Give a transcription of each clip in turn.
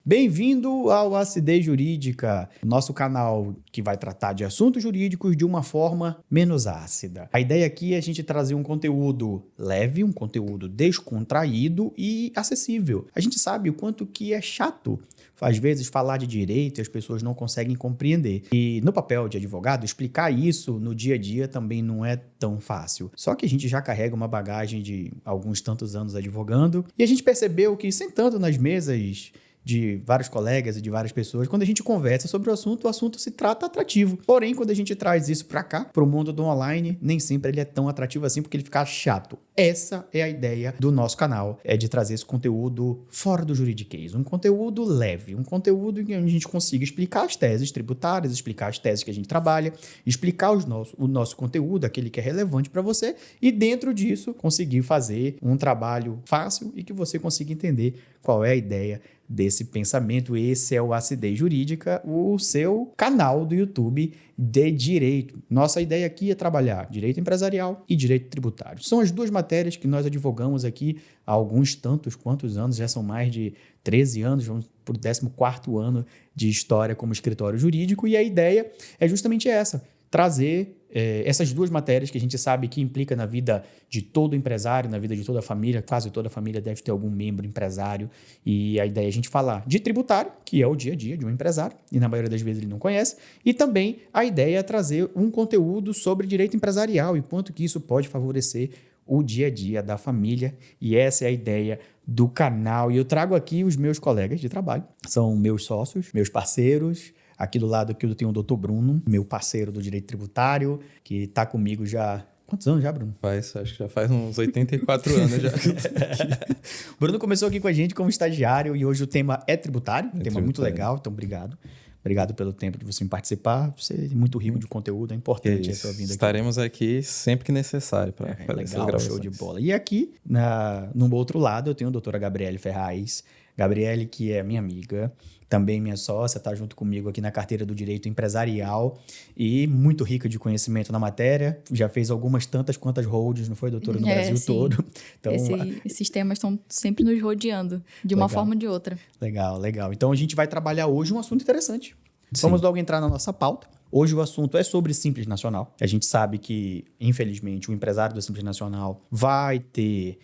Bem-vindo ao Acidez Jurídica, nosso canal que vai tratar de assuntos jurídicos de uma forma menos ácida. A ideia aqui é a gente trazer um conteúdo leve, um conteúdo descontraído e acessível. A gente sabe o quanto que é chato, às vezes, falar de direito e as pessoas não conseguem compreender. E no papel de advogado, explicar isso no dia a dia também não é tão fácil. Só que a gente já carrega uma bagagem de alguns tantos anos advogando e a gente percebeu que, sentando nas mesas de vários colegas e de várias pessoas, quando a gente conversa sobre o assunto se trata atrativo. Porém, quando a gente traz isso pra cá, pro mundo do online, nem sempre ele é tão atrativo assim, porque ele fica chato. Essa é a ideia do nosso canal, é de trazer esse conteúdo fora do juridiquês, um conteúdo leve, um conteúdo em que a gente consiga explicar as teses tributárias, explicar as teses que a gente trabalha, explicar o nosso conteúdo, aquele que é relevante para você, e dentro disso, conseguir fazer um trabalho fácil e que você consiga entender qual é a ideia desse pensamento. Esse é o Acidez Jurídica, o seu canal do YouTube de direito. Nossa ideia aqui é trabalhar direito empresarial e direito tributário. São as duas matérias que nós advogamos aqui há alguns quantos anos, já são mais de 13 anos, vamos para o 14º ano de história como escritório jurídico, e a ideia é justamente essa, trazer essas duas matérias que a gente sabe que implica na vida de todo empresário, na vida de toda a família, quase toda a família deve ter algum membro empresário, e a ideia é a gente falar de tributário, que é o dia a dia de um empresário, e na maioria das vezes ele não conhece, e também a ideia é trazer um conteúdo sobre direito empresarial e quanto que isso pode favorecer o dia a dia da família, e essa é a ideia do canal. E eu trago aqui os meus colegas de trabalho, são meus sócios, meus parceiros. Aqui do lado aqui eu tenho o Dr. Bruno, meu parceiro do direito tributário, que está comigo já... Quantos anos já, Bruno? Acho que já faz uns 84 anos já. Bruno começou aqui com a gente como estagiário e hoje o tema é tributário, um tema muito legal, então obrigado. Obrigado pelo tempo de você participar. Você é muito rico de conteúdo, é importante a sua vinda aqui. Estaremos aqui sempre que necessário para fazer essas gravações. Show de bola. E aqui, no outro lado, eu tenho a doutora Gabriele Ferraz. Gabriele, que é minha amiga, também minha sócia, está junto comigo aqui na carteira do Direito Empresarial e muito rica de conhecimento na matéria. Já fez algumas tantas quantas holds, não foi, doutora, no Brasil sim. todo. Então, esses temas estão sempre nos rodeando, de uma forma ou de outra. Legal. Então, a gente vai trabalhar hoje um assunto interessante. Sim. Vamos logo entrar na nossa pauta. Hoje o assunto é sobre Simples Nacional. A gente sabe que, infelizmente, o empresário do Simples Nacional vai ter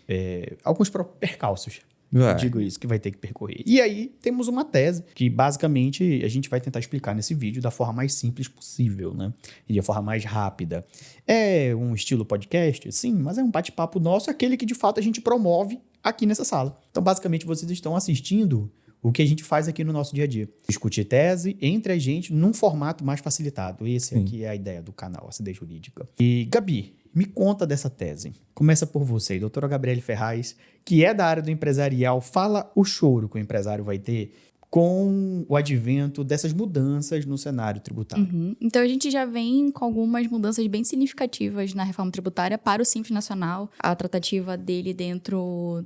alguns percalços. Eu digo isso, que vai ter que percorrer. E aí, temos uma tese que, basicamente, a gente vai tentar explicar nesse vídeo da forma mais simples possível, né? E da forma mais rápida. É um estilo podcast? Sim, mas é um bate-papo nosso, aquele que, de fato, a gente promove aqui nessa sala. Então, basicamente, vocês estão assistindo o que a gente faz aqui no nosso dia a dia. Discutir tese entre a gente num formato mais facilitado. Esse aqui é a ideia do canal Acidez Jurídica. E, Gabi, me conta dessa tese. Começa por você, doutora Gabriele Ferraz, que é da área do empresarial. Fala o choro que o empresário vai ter com o advento dessas mudanças no cenário tributário. Então, a gente já vem com algumas mudanças bem significativas na reforma tributária para o Simples Nacional. A tratativa dele dentro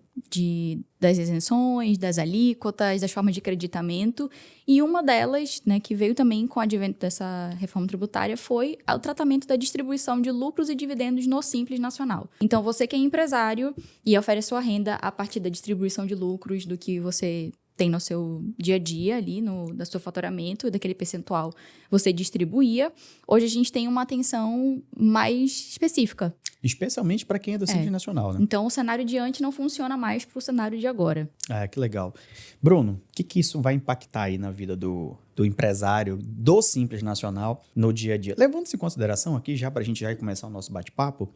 das isenções, das alíquotas, das formas de creditamento. E uma delas, né, que veio também com o advento dessa reforma tributária, foi o tratamento da distribuição de lucros e dividendos no Simples Nacional. Então, você que é empresário e oferece sua renda a partir da distribuição de lucros do que você tem no seu dia a dia ali, no seu faturamento, daquele percentual você distribuía. Hoje a gente tem uma atenção mais específica. Especialmente para quem é do Simples Nacional, né? Então, o cenário de antes não funciona mais para o cenário de agora. Que legal. Bruno, o que isso vai impactar aí na vida do empresário do Simples Nacional no dia a dia? Levando-se em consideração aqui, já para a gente já começar o nosso bate-papo,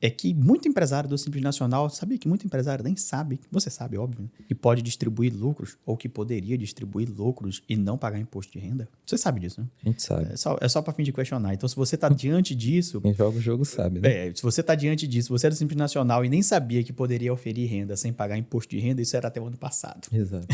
é que muito empresário do Simples Nacional, sabia que muito empresário nem sabe, você sabe, óbvio, né? Que pode distribuir lucros, ou que poderia distribuir lucros e não pagar imposto de renda? Você sabe disso, né? A gente sabe. É só para fim de questionar. Então, se você está diante disso... Quem joga o jogo sabe, né? Se você está diante disso, você é do Simples Nacional e nem sabia que poderia oferir renda sem pagar imposto de renda, isso era até o ano passado. Exato.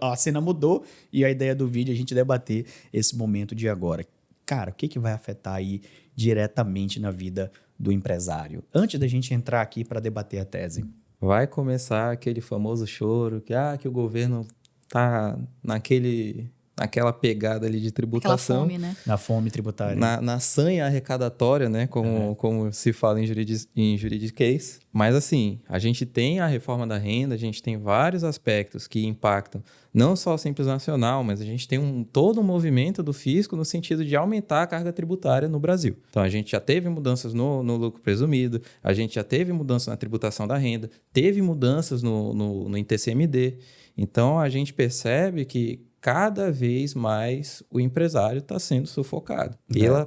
A cena mudou e a ideia do vídeo é a gente debater esse momento de agora. Cara, o que vai afetar aí diretamente na vida do empresário? Antes da gente entrar aqui para debater a tese. Vai começar aquele famoso choro que o governo tá naquele naquela pegada ali de tributação. Aquela fome, né? Na fome tributária. Na sanha arrecadatória, né? Como se fala em juridiquês. Mas assim, a gente tem a reforma da renda, a gente tem vários aspectos que impactam não só o Simples Nacional, mas a gente tem todo um movimento do fisco no sentido de aumentar a carga tributária no Brasil. Então, a gente já teve mudanças no lucro presumido, a gente já teve mudança na tributação da renda, teve mudanças no ITCMD. Então, a gente percebe que cada vez mais o empresário está sendo sufocado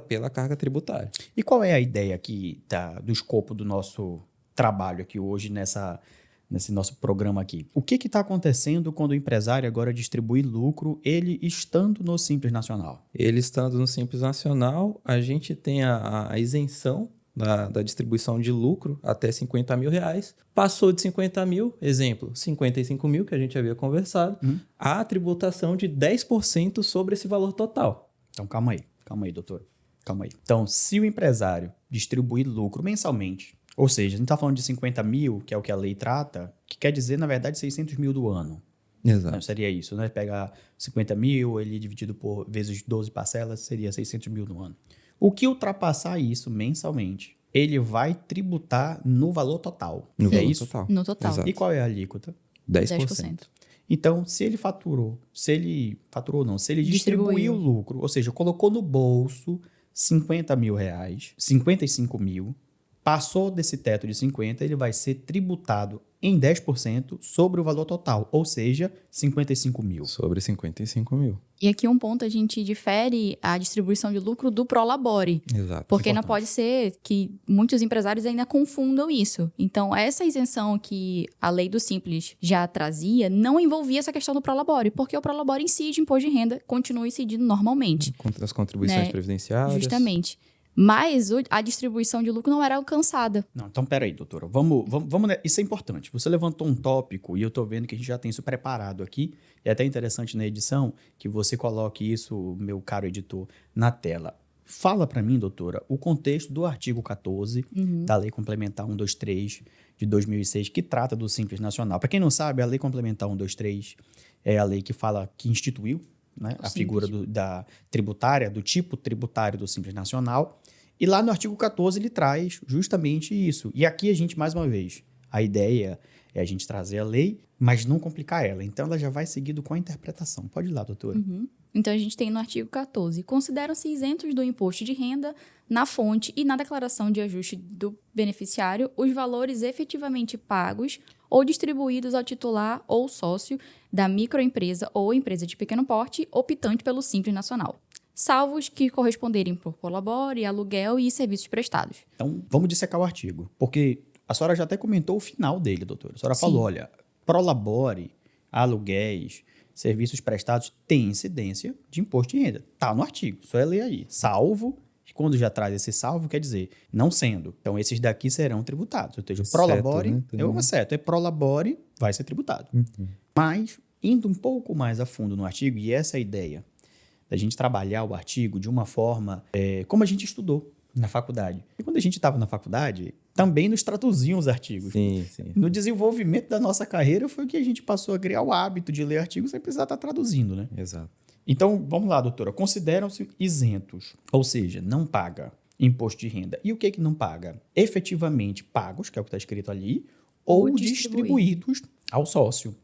pela carga tributária. E qual é a ideia aqui do escopo do nosso trabalho aqui hoje nesse nosso programa aqui? O que está acontecendo quando o empresário agora distribui lucro, ele estando no Simples Nacional? Ele estando no Simples Nacional, a gente tem a isenção da distribuição de lucro até R$50 mil. Passou de 50 mil, exemplo, 55 mil, que a gente havia conversado, a tributação de 10% sobre esse valor total. Então, calma aí, doutor. Calma aí. Então, se o empresário distribuir lucro mensalmente, ou seja, a gente está falando de 50 mil, que é o que a lei trata, que quer dizer, na verdade, 600 mil do ano. Exato. Não, seria isso, né? Pegar 50 mil, ele dividido por vezes 12 parcelas, seria 600 mil no ano. O que ultrapassar isso mensalmente, ele vai tributar no valor total. No valor isso? total. No total. Exato. E qual é a alíquota? 10%. Então, se ele distribuiu o lucro, ou seja, colocou no bolso 50 mil reais, 55 mil, passou desse teto de 50, ele vai ser tributado em 10% sobre o valor total, ou seja, 55 mil. Sobre 55 mil. E aqui um ponto, a gente difere a distribuição de lucro do Prolabore. Exato. Porque não pode ser que muitos empresários ainda confundam isso. Então, essa isenção que a lei do Simples já trazia não envolvia essa questão do Prolabore, porque o Prolabore incide de imposto de renda, continua incidindo normalmente. Contra as contribuições previdenciárias. Justamente. Mas a distribuição de lucro não era alcançada. Não, então peraí, doutora. Vamos, isso é importante. Você levantou um tópico e eu tô vendo que a gente já tem isso preparado aqui. É até interessante na edição que você coloque isso, meu caro editor, na tela. Fala para mim, doutora, o contexto do artigo 14 da Lei Complementar 123 de 2006, que trata do Simples Nacional. Para quem não sabe, a Lei Complementar 123 é a lei que instituiu, né, a figura da tributária, do tipo tributário do Simples Nacional. E lá no artigo 14 ele traz justamente isso. E aqui a gente, mais uma vez, a ideia é a gente trazer a lei, mas não complicar ela. Então ela já vai seguido com a interpretação. Pode ir lá, doutora. Então a gente tem no artigo 14, consideram-se isentos do imposto de renda na fonte e na declaração de ajuste do beneficiário os valores efetivamente pagos ou distribuídos ao titular ou sócio da microempresa ou empresa de pequeno porte optante pelo Simples Nacional, salvo os que corresponderem por Prolabore, aluguel e serviços prestados. Então, vamos dissecar o artigo, porque a senhora já até comentou o final dele, doutora. A senhora Sim. falou, olha, Prolabore, aluguéis, serviços prestados têm incidência de imposto de renda. Tá no artigo, só é ler aí. Salvo, e quando já traz esse salvo, quer dizer, não sendo. Então, esses daqui serão tributados. Ou seja, Prolabore, Prolabore vai ser tributado. Mas, indo um pouco mais a fundo no artigo, e essa é a ideia da gente trabalhar o artigo de uma forma como a gente estudou na faculdade. E quando a gente estava na faculdade, também nos traduziam os artigos. Sim, sim. No desenvolvimento da nossa carreira foi que a gente passou a criar o hábito de ler artigos sem precisar estar traduzindo, né? Exato. Então, vamos lá, doutora. Consideram-se isentos, ou seja, não paga imposto de renda. E o que não paga? Efetivamente pagos, que é o que está escrito ali, ou distribuídos ao sócio.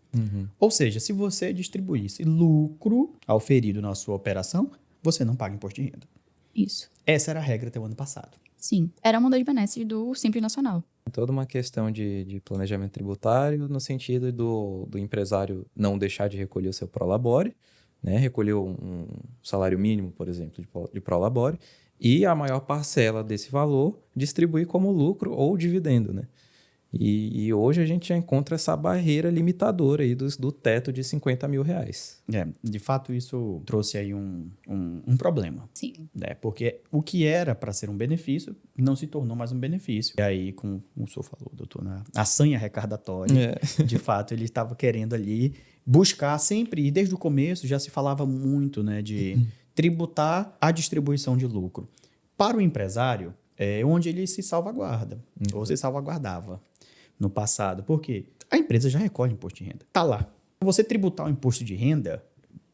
Ou seja, se você distribuísse lucro auferido na sua operação, você não paga imposto de renda. Isso. Essa era a regra até o ano passado. Sim, era uma das benesses do Simples Nacional. Toda uma questão de planejamento tributário no sentido do empresário não deixar de recolher o seu Prolabore, né? Recolher um salário mínimo, por exemplo, de Prolabore, e a maior parcela desse valor distribuir como lucro ou dividendo, né? E hoje a gente já encontra essa barreira limitadora aí do teto de 50 mil reais. De fato, isso trouxe aí um problema. Sim. Né? Porque o que era para ser um benefício não se tornou mais um benefício. E aí, como o senhor falou, doutor, a sanha recardatória, de fato, ele estava querendo ali buscar sempre, e desde o começo já se falava muito, né, de tributar a distribuição de lucro. Para o empresário, é onde ele se salvaguarda, ou se salvaguardava no passado. Por quê? A empresa já recolhe imposto de renda. Tá lá. Você tributar o imposto de renda,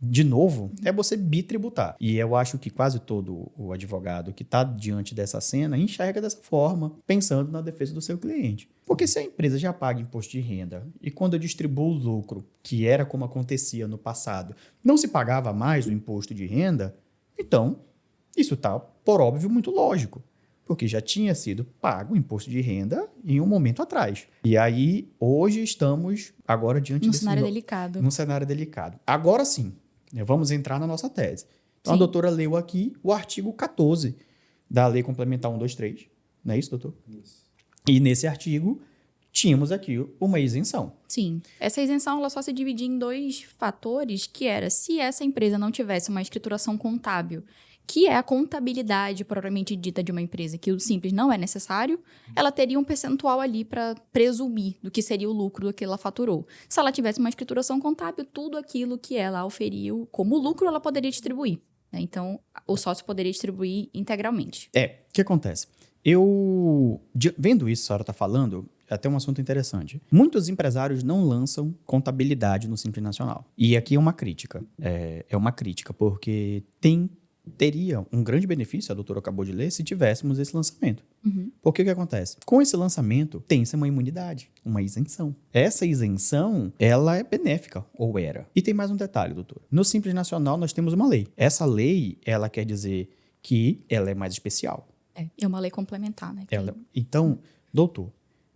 de novo, é você bitributar. E eu acho que quase todo o advogado que está diante dessa cena enxerga dessa forma, pensando na defesa do seu cliente. Porque se a empresa já paga imposto de renda e quando eu distribuo o lucro, que era como acontecia no passado, não se pagava mais o imposto de renda, então isso está, por óbvio, muito lógico. Porque já tinha sido pago o imposto de renda em um momento atrás. E aí, hoje estamos agora diante Num desse... cenário delicado. Num cenário delicado. Agora sim, vamos entrar na nossa tese. Então, Sim. a doutora leu aqui o artigo 14 da Lei Complementar 123. Não é isso, doutor? Isso. E nesse artigo, tínhamos aqui uma isenção. Sim. Essa isenção ela só se dividia em 2 fatores, que era se essa empresa não tivesse uma escrituração contábil, que é a contabilidade propriamente dita de uma empresa, que o simples não é necessário, ela teria um percentual ali para presumir do que seria o lucro do que ela faturou. Se ela tivesse uma escrituração contábil, tudo aquilo que ela oferiu como lucro, ela poderia distribuir, né? Então, o sócio poderia distribuir integralmente. O que acontece? Vendo isso, a senhora está falando, é até um assunto interessante. Muitos empresários não lançam contabilidade no Simples Nacional. E aqui é uma crítica. É uma crítica, porque teria um grande benefício, a doutora acabou de ler, se tivéssemos esse lançamento. Uhum. Porque o que acontece? Com esse lançamento, tem-se uma imunidade, uma isenção. Essa isenção, ela é benéfica, ou era. E tem mais um detalhe, doutor. No Simples Nacional, nós temos uma lei. Essa lei, ela quer dizer que ela é mais especial. É uma lei complementar, né? Então, doutor,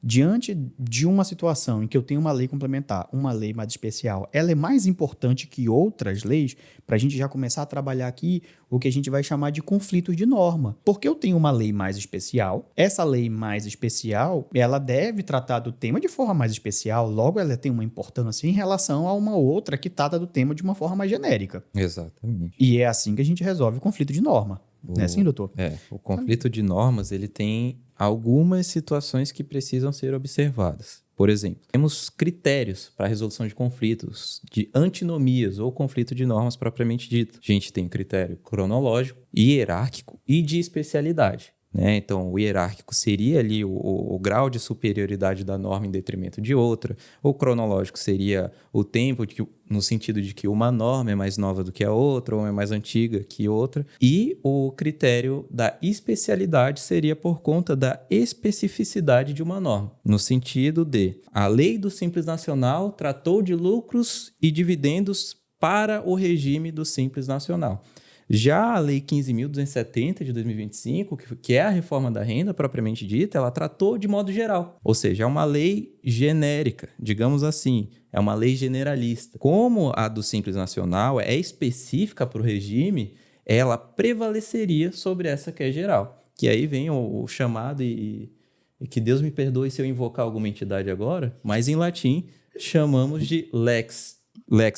diante de uma situação em que eu tenho uma lei complementar, uma lei mais especial, ela é mais importante que outras leis para a gente já começar a trabalhar aqui o que a gente vai chamar de conflitos de norma. Porque eu tenho uma lei mais especial, essa lei mais especial, ela deve tratar do tema de forma mais especial, logo ela tem uma importância em relação a uma outra que trata do tema de uma forma mais genérica. Exatamente. E é assim que a gente resolve o conflito de norma. Não é assim, doutor? O conflito de normas, ele tem algumas situações que precisam ser observadas. Por exemplo, temos critérios para a resolução de conflitos, de antinomias ou conflito de normas propriamente dito. A gente tem critério cronológico, hierárquico e de especialidade, né? Então, o hierárquico seria ali o grau de superioridade da norma em detrimento de outra. O cronológico seria o tempo, no sentido de que uma norma é mais nova do que a outra, ou é mais antiga que outra. E o critério da especialidade seria por conta da especificidade de uma norma, no sentido de a lei do Simples Nacional tratou de lucros e dividendos para o regime do Simples Nacional. Já a Lei 15.270 de 2025, que é a reforma da renda propriamente dita, ela tratou de modo geral. Ou seja, é uma lei genérica, digamos assim, é uma lei generalista. Como a do Simples Nacional é específica para o regime, ela prevaleceria sobre essa que é geral. Que aí vem o chamado, e que Deus me perdoe se eu invocar alguma entidade agora, mas em latim chamamos de lex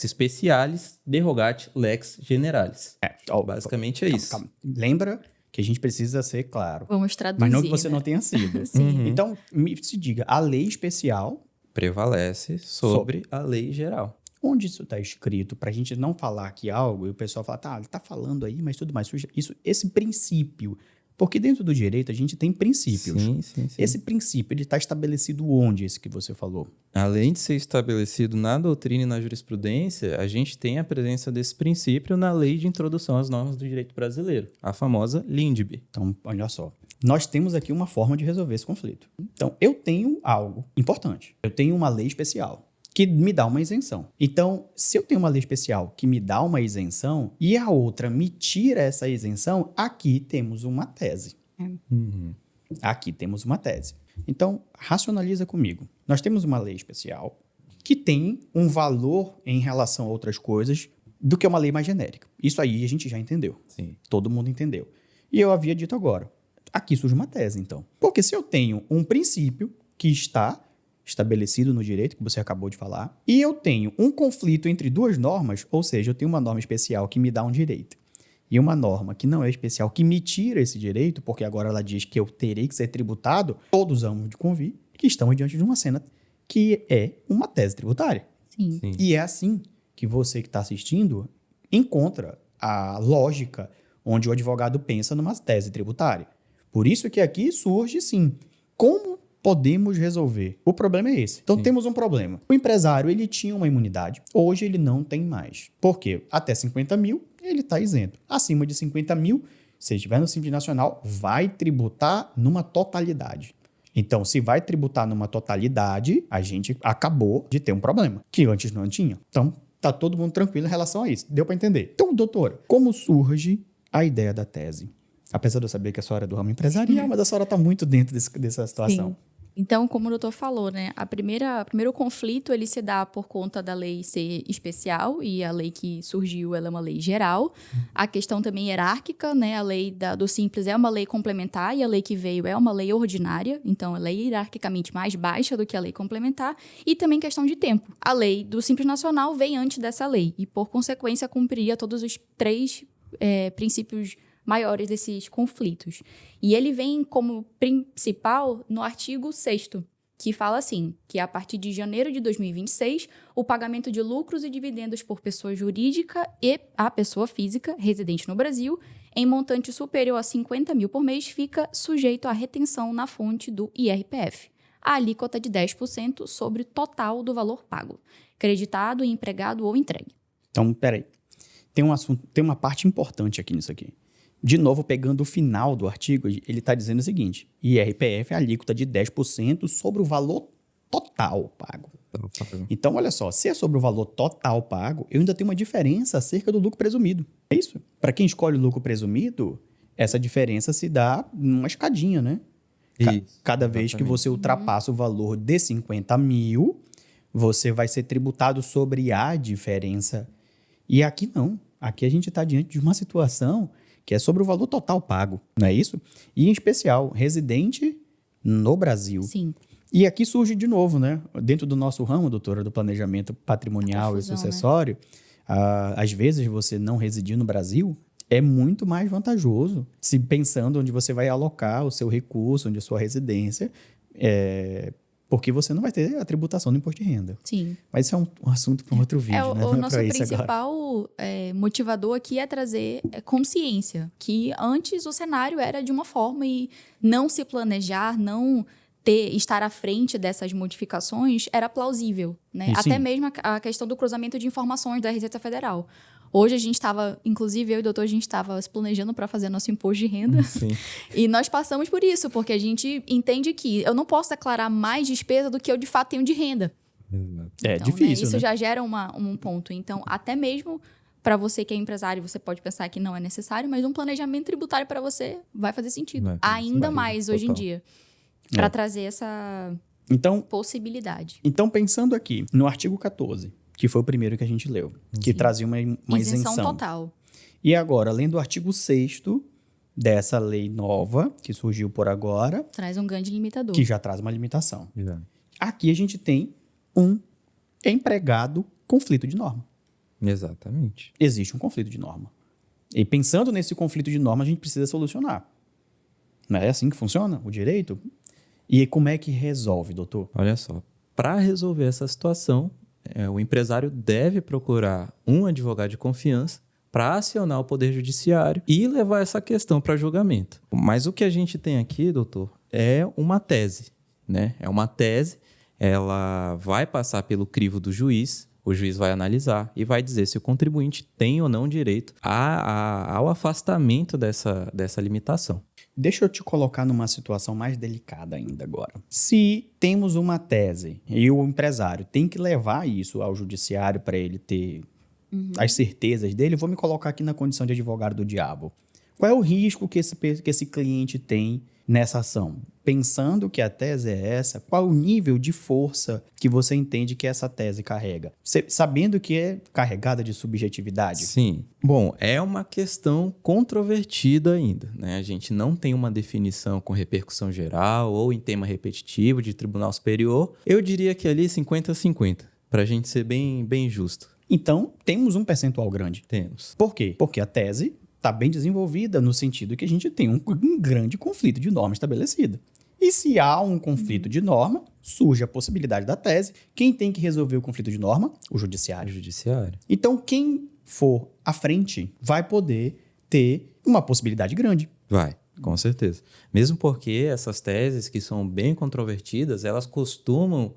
specialis derogati lex generalis. Basicamente é isso. Calma. Lembra que a gente precisa ser claro. Vamos traduzir. Mas não que você não tenha sido. Sim. Então, se diga, a lei especial prevalece sobre a lei geral. Onde isso está escrito, para a gente não falar aqui algo e o pessoal fala, tá, ele está falando aí, mas tudo mais. Esse princípio, porque dentro do direito a gente tem princípios. Sim. Esse princípio, ele está estabelecido onde, esse que você falou? Além de ser estabelecido na doutrina e na jurisprudência, a gente tem a presença desse princípio na Lei de Introdução às Normas do Direito Brasileiro, a famosa LINDB. Então, olha só. Nós temos aqui uma forma de resolver esse conflito. Então, eu tenho algo importante. Eu tenho uma lei especial que me dá uma isenção. Então, se eu tenho uma lei especial que me dá uma isenção e a outra me tira essa isenção, aqui temos uma tese. Aqui temos uma tese. Então, racionaliza comigo. Nós temos uma lei especial que tem um valor em relação a outras coisas do que uma lei mais genérica. Isso aí a gente já entendeu. Sim. Todo mundo entendeu. E eu havia dito agora. Aqui surge uma tese, então. Porque se eu tenho um princípio que está estabelecido no direito, que você acabou de falar, e eu tenho um conflito entre duas normas, ou seja, eu tenho uma norma especial que me dá um direito e uma norma que não é especial que me tira esse direito, porque agora ela diz que eu terei que ser tributado, todos hamos de convir que estamos diante de uma cena que é uma tese tributária. Sim. E é assim que você que está assistindo encontra a lógica onde o advogado pensa numa tese tributária. Por isso que aqui surge, sim, como podemos resolver. O problema é esse. Então, temos um problema. O empresário, ele tinha uma imunidade. Hoje, ele não tem mais. Por quê? Até 50 mil, ele está isento. Acima de 50 mil, se estiver no Simples Nacional, vai tributar numa totalidade. Então, se vai tributar numa totalidade, a gente acabou de ter um problema, que antes não tinha. Então, tá todo mundo tranquilo em relação a isso. Deu para entender? Então, doutora, como surge a ideia da tese? Apesar de eu saber que a senhora é do ramo empresarial, mas a senhora está muito dentro dessa situação. Sim. Então, como o doutor falou, né, o primeiro conflito ele se dá por conta da lei ser especial e a lei que surgiu ela é uma lei geral. A questão também hierárquica, né, a lei do Simples é uma lei complementar e a lei que veio é uma lei ordinária, então ela é hierarquicamente mais baixa do que a lei complementar e também questão de tempo. A lei do Simples Nacional vem antes dessa lei e, por consequência, cumpriria todos os 3 princípios maiores desses conflitos. E ele vem como principal no artigo 6º, que fala assim, que a partir de janeiro de 2026, o pagamento de lucros e dividendos por pessoa jurídica e a pessoa física residente no Brasil, em montante superior a 50 mil por mês, fica sujeito à retenção na fonte do IRPF. A alíquota de 10% sobre o total do valor pago, creditado, empregado ou entregue. Então, peraí. Tem uma parte importante aqui nisso aqui. De novo, pegando o final do artigo, ele está dizendo o seguinte: IRPF é a alíquota de 10% sobre o valor total pago. Então, olha só, se é sobre o valor total pago, eu ainda tenho uma diferença acerca do lucro presumido. É isso? Para quem escolhe o lucro presumido, essa diferença se dá numa escadinha, né? Cada vez que você ultrapassa o valor de 50 mil, você vai ser tributado sobre a diferença. E aqui não. Aqui a gente está diante de uma situação que é sobre o valor total pago, não é isso? E, em especial, residente no Brasil. Sim. E aqui surge de novo, né? Dentro do nosso ramo, doutora, do planejamento patrimonial e sucessório, né? Às vezes você não residir no Brasil é muito mais vantajoso, se pensando onde você vai alocar o seu recurso, onde a sua residência, porque você não vai ter a tributação do imposto de renda. Sim. Mas isso é um assunto para um outro vídeo, né? O nosso principal motivador aqui é trazer consciência, que antes o cenário era de uma forma e não se planejar, não estar à frente dessas modificações era plausível, né? Até mesmo a questão do cruzamento de informações da Receita Federal. Hoje a gente estava, inclusive eu e o doutor, a gente estava se planejando para fazer nosso imposto de renda. Sim. E nós passamos por isso, porque a gente entende que eu não posso declarar mais despesa do que eu de fato tenho de renda. É então, difícil, né? Isso né? já gera um ponto. Então, até mesmo para você que é empresário, você pode pensar que não é necessário, mas um planejamento tributário para você vai fazer sentido. Ainda mais hoje em dia. Para trazer essa possibilidade. Então, pensando aqui no artigo 14, que foi o primeiro que a gente leu, que trazia uma isenção total. E agora, lendo o artigo 6º dessa lei nova, que surgiu por agora... Traz um grande limitador. Que já traz uma limitação. Exato. Aqui a gente tem um empregado conflito de norma. Exatamente. Existe um conflito de norma. E pensando nesse conflito de norma, a gente precisa solucionar. Não é assim que funciona o direito? E como é que resolve, doutor? Olha só, para resolver essa situação, o empresário deve procurar um advogado de confiança para acionar o Poder Judiciário e levar essa questão para julgamento. Mas o que a gente tem aqui, doutor, é uma tese, né? É uma tese, ela vai passar pelo crivo do juiz, o juiz vai analisar e vai dizer se o contribuinte tem ou não direito ao afastamento dessa limitação. Deixa eu te colocar numa situação mais delicada ainda agora. Se temos uma tese e o empresário tem que levar isso ao judiciário para ele ter as certezas dele, eu vou me colocar aqui na condição de advogado do diabo. Qual é o risco que esse cliente tem nessa ação? Pensando que a tese é essa, qual é o nível de força que você entende que essa tese carrega? Sabendo que é carregada de subjetividade? Sim. Bom, é uma questão controvertida ainda, né? A gente não tem uma definição com repercussão geral ou em tema repetitivo de Tribunal Superior. Eu diria que ali 50-50, para a gente ser bem justo. Então, temos um percentual grande. Temos. Por quê? Porque a tese está bem desenvolvida no sentido que a gente tem um grande conflito de norma estabelecida. E se há um conflito de norma, surge a possibilidade da tese. Quem tem que resolver o conflito de norma? O judiciário. O judiciário. Então, quem for à frente vai poder ter uma possibilidade grande. Vai. Com certeza. Mesmo porque essas teses que são bem controvertidas, elas costumam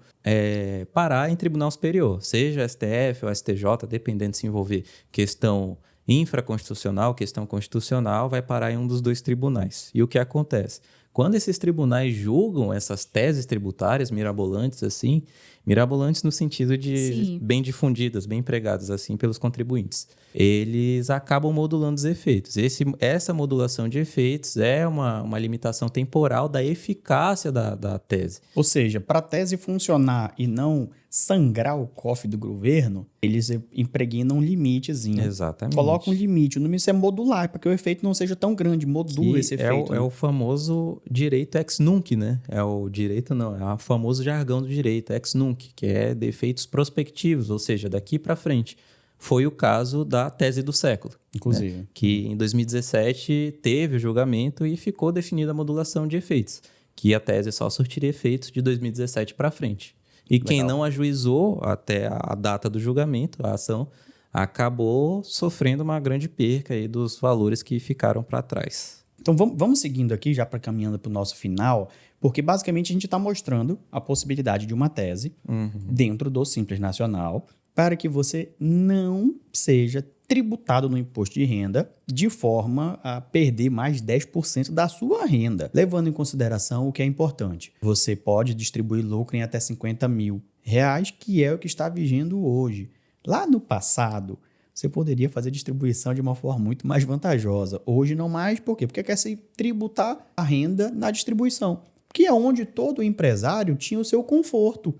parar em tribunal superior, seja STF ou STJ, dependendo de se envolver questão infraconstitucional, questão constitucional, vai parar em um dos dois tribunais. E o que acontece? Quando esses tribunais julgam essas teses tributárias mirabolantes, assim, mirabolantes no sentido de Sim. bem difundidas, bem empregadas, assim, pelos contribuintes, eles acabam modulando os efeitos. Essa modulação de efeitos é uma limitação temporal da eficácia da tese. Ou seja, para a tese funcionar e não sangrar o cofre do governo, eles impregnam um limitezinho. Exatamente. Colocam um limite. O limite é modular, para que o efeito não seja tão grande. Modula Que esse efeito. é o famoso direito ex nunc, né? É o direito, não, é o famoso jargão do direito, ex nunc, que é de efeitos prospectivos, ou seja, daqui para frente. Foi o caso da tese do século. Inclusive. Né? Que em 2017 teve o julgamento e ficou definida a modulação de efeitos, que a tese só surtiria efeitos de 2017 para frente. E quem não ajuizou até a data do julgamento, a ação, acabou sofrendo uma grande perca aí dos valores que ficaram para trás. Então vamos seguindo aqui, já para caminhando para o nosso final, porque basicamente a gente está mostrando a possibilidade de uma tese dentro do Simples Nacional para que você não seja tributado no imposto de renda de forma a perder mais 10% da sua renda. Levando em consideração o que é importante. Você pode distribuir lucro em até 50 mil reais, que é o que está vigendo hoje. Lá no passado, você poderia fazer distribuição de uma forma muito mais vantajosa. Hoje não mais, por quê? Porque quer se tributar a renda na distribuição, que é onde todo empresário tinha o seu conforto.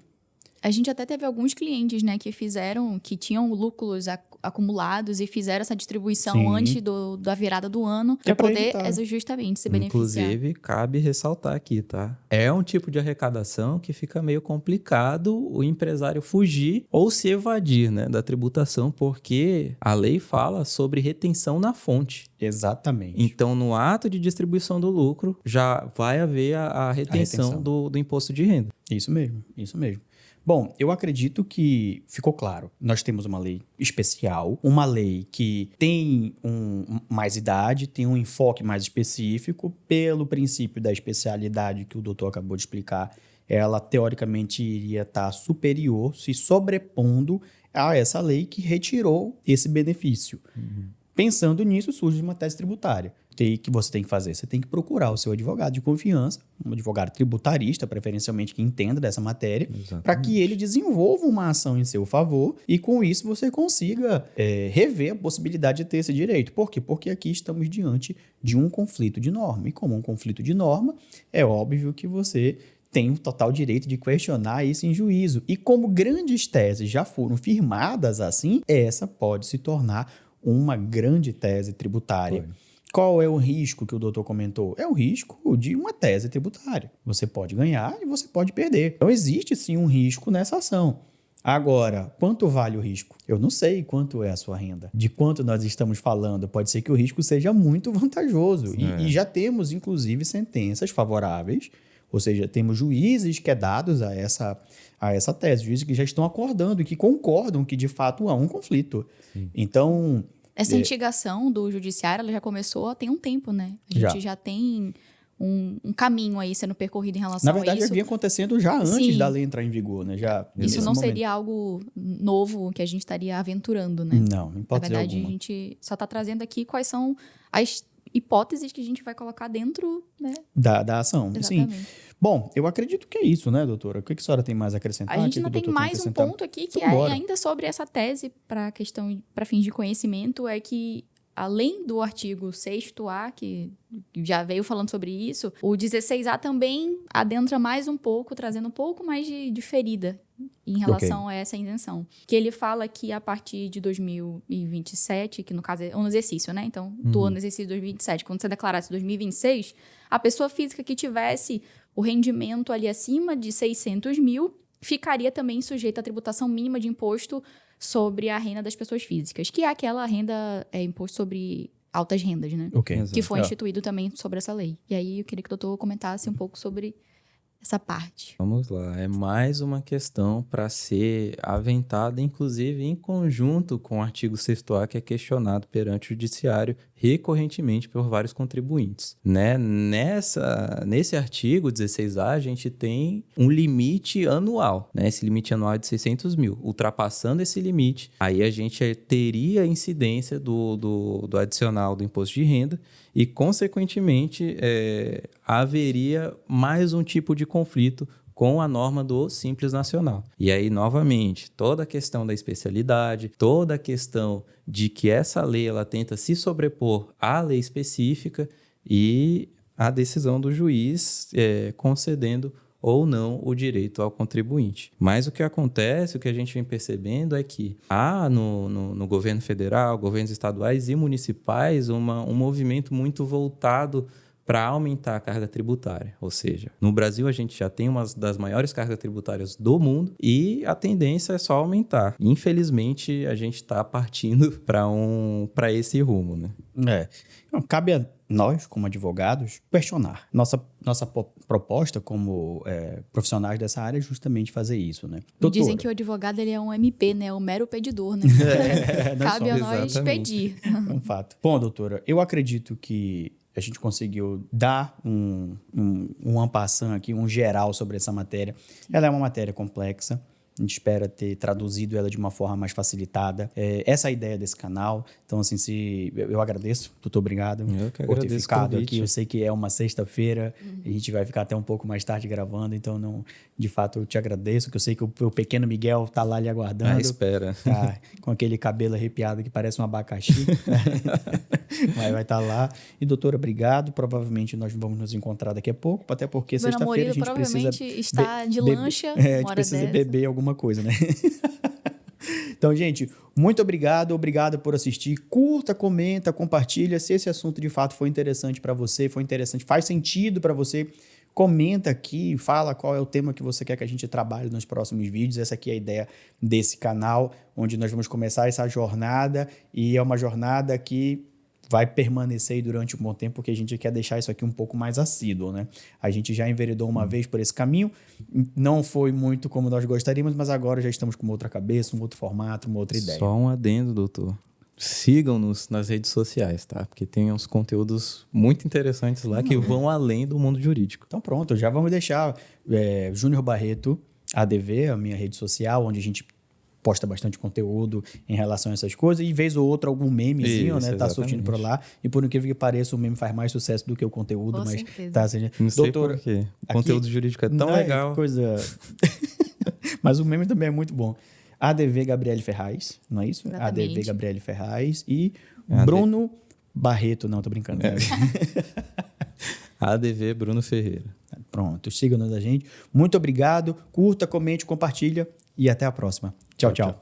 A gente até teve alguns clientes, né, que tinham lucros acumulados e fizeram essa distribuição Sim. antes da virada do ano É para pra poder evitar. justamente se beneficiar. Inclusive, cabe ressaltar aqui, tá? É um tipo de arrecadação que fica meio complicado o empresário fugir ou se evadir, né, da tributação, porque a lei fala sobre retenção na fonte. Exatamente. Então, no ato de distribuição do lucro, já vai haver a retenção do imposto de renda. Isso mesmo, isso mesmo. Bom, eu acredito que ficou claro. Nós temos uma lei especial, uma lei que tem mais idade, tem um enfoque mais específico, pelo princípio da especialidade que o doutor acabou de explicar, ela teoricamente iria estar superior, se sobrepondo a essa lei que retirou esse benefício. Pensando nisso, surge uma tese tributária. Que você tem que fazer? Você tem que procurar o seu advogado de confiança, um advogado tributarista, preferencialmente que entenda dessa matéria, para que ele desenvolva uma ação em seu favor e, com isso, você consiga rever a possibilidade de ter esse direito. Por quê? Porque aqui estamos diante de um conflito de norma. E como um conflito de norma, é óbvio que você tem o total direito de questionar isso em juízo. E como grandes teses já foram firmadas assim, essa pode se tornar uma grande tese tributária. Qual é o risco que o doutor comentou? É o risco de uma tese tributária. Você pode ganhar e você pode perder. Então, existe sim um risco nessa ação. Agora, quanto vale o risco? Eu não sei quanto é a sua renda. De quanto nós estamos falando? Pode ser que o risco seja muito vantajoso. E já temos, inclusive, sentenças favoráveis, ou seja, temos juízes quedados a essa tese, juízes que já estão acordando e que concordam que, de fato, há um conflito. Então... Essa mitigação do judiciário, ela já começou tem um tempo, né? A gente já tem um caminho aí sendo percorrido em relação a isso. Na verdade, já vinha acontecendo já antes da lei entrar em vigor, né? Isso não seria algo novo que a gente estaria aventurando, né? Não hipótese Na verdade, alguma. a gente só está trazendo aqui quais são as hipóteses que a gente vai colocar dentro, né? Da ação. Exatamente. Sim. Bom, eu acredito que é isso, né, doutora? O que a senhora tem mais a acrescentar? A gente O que ainda o tem doutor mais um acrescentar? ponto aqui que Então, bora. ainda sobre essa tese para fins de conhecimento, é que além do artigo 6º-A, que já veio falando sobre isso, o 16A também adentra mais um pouco, trazendo um pouco mais de ferida em relação a essa isenção. Que ele fala que a partir de 2027, que no caso é um exercício, né? Então, do ano exercício de 2027, quando você declarasse 2026, a pessoa física que tivesse o rendimento ali acima de 600 mil ficaria também sujeita à tributação mínima de imposto sobre a renda das pessoas físicas, que é aquela renda, imposto sobre altas rendas, né? Ok. Que foi instituído também sobre essa lei. E aí eu queria que o doutor comentasse um pouco sobre essa parte? Vamos lá, é mais uma questão para ser aventada, inclusive em conjunto com o artigo 6º-A, que é questionado perante o judiciário recorrentemente por vários contribuintes. Né? Nesse artigo 16A, a gente tem um limite anual, né? Esse limite anual é de 600 mil. Ultrapassando esse limite, aí a gente teria a incidência do adicional do imposto de renda e, consequentemente, haveria mais um tipo de conflito com a norma do Simples Nacional. E aí, novamente, toda a questão da especialidade, toda a questão de que essa lei ela tenta se sobrepor à lei específica e a decisão do juiz concedendo ou não o direito ao contribuinte. Mas o que acontece, o que a gente vem percebendo é que há no governo federal, governos estaduais e municipais um movimento muito voltado para aumentar a carga tributária. Ou seja, no Brasil a gente já tem uma das maiores cargas tributárias do mundo e a tendência é só aumentar. Infelizmente, a gente está partindo para esse rumo, né? Então, cabe a nós, como advogados, questionar. Nossa proposta como profissionais dessa área é justamente fazer isso, né? Doutora, Dizem que o advogado ele é um MP, né? Um mero pedidor, né? Cabe a nós pedir. É um fato. Bom, doutora, eu acredito que a gente conseguiu dar um en passant aqui, um geral sobre essa matéria. Ela é uma matéria complexa. A gente espera ter traduzido ela de uma forma mais facilitada. Essa é a ideia desse canal. Então, assim, eu agradeço, doutor, obrigado por ter ficado aqui. Eu sei que é uma sexta-feira, a gente vai ficar até um pouco mais tarde gravando, então, de fato, eu te agradeço, que eu sei que o pequeno Miguel está lá lhe aguardando. Espera. Tá, com aquele cabelo arrepiado que parece um abacaxi. Mas vai estar lá. E, doutora, obrigado. Provavelmente nós vamos nos encontrar daqui a pouco, até porque sexta-feira a gente precisa... está de lancha, a gente precisa beber alguma coisa, né? Então, gente, muito obrigado por assistir. Curta, comenta, compartilha. Se esse assunto de fato foi interessante para você, faz sentido para você, comenta aqui, fala qual é o tema que você quer que a gente trabalhe nos próximos vídeos. Essa aqui é a ideia desse canal, onde nós vamos começar essa jornada, e é uma jornada que vai permanecer aí durante um bom tempo, porque a gente quer deixar isso aqui um pouco mais assíduo, né? A gente já enveredou uma vez por esse caminho, não foi muito como nós gostaríamos, mas agora já estamos com uma outra cabeça, um outro formato, uma outra ideia. Só um adendo, doutor. Sigam-nos nas redes sociais, tá? Porque tem uns conteúdos muito interessantes lá que vão além do mundo jurídico. Então pronto, já vamos deixar Júnior Barreto, ADV, a minha rede social, onde a gente posta bastante conteúdo em relação a essas coisas, e vez ou outra algum memezinho, isso, né? Tá surgindo por lá, e por incrível que pareça, o meme faz mais sucesso do que o conteúdo, Com mas certeza. tá assim, Não sei doutora, por quê. O conteúdo jurídico é tão não legal. Coisa... Mas o meme também é muito bom. ADV Gabriele Ferraz, não é isso? Exatamente. ADV Gabriele Ferraz e Bruno Barreto, não, tô brincando. Né? ADV Bruno Ferreira. Pronto, siga-nos a gente. Muito obrigado, curta, comente, compartilha e até a próxima. Tchau, tchau.